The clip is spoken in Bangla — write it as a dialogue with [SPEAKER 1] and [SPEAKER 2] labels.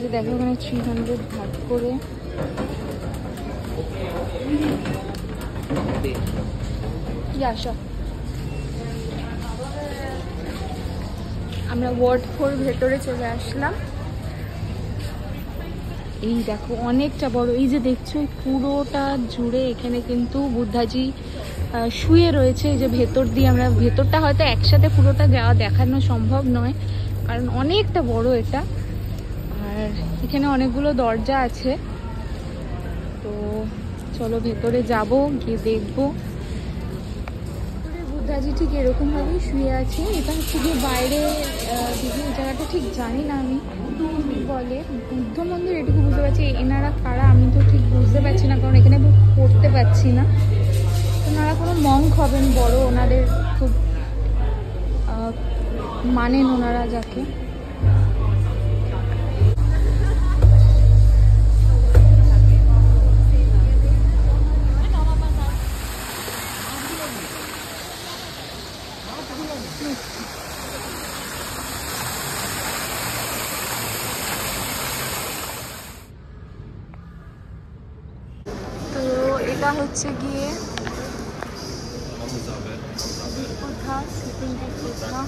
[SPEAKER 1] যে দেখো ওখানে 300 ভাগ করে। আসো, আমরা ওয়ার্ড 4 ভেতরে চলে আসলাম। এই দেখো অনেকটা বড়, এই যে দেখছো পুরোটা জুড়ে এখানে কিন্তু বুদ্ধাজি শুয়ে রয়েছে। এই যে ভেতর দিয়ে আমরা, ভেতরটা হয়তো একসাথে পুরোটা যাওয়া দেখানো সম্ভব নয় কারণ অনেকটা বড় এটা। আর এখানে অনেকগুলো দরজা আছে, তো চলো ভেতরে যাব, গিয়ে দেখবো। বুদ্ধাজি ঠিক এরকম ভাবেই শুয়ে আছে। এটা হচ্ছে গিয়ে বাইরে দিকে, এই জায়গাটা ঠিক জানি না আমি কি বলে, বুদ্ধ মন্দির এটুকু বুঝতে পারছি। এনারা কারা আমি তো ঠিক বুঝতে পারছি না কারণ এখানে পড়তে পারছি না। ওনারা কোনো মঙ্ক হবেন বড়, ওনাদের খুব মানেন ওনারা যাকে। তো এটা হচ্ছে গিয়ে কোথা, সিটিং কোথা।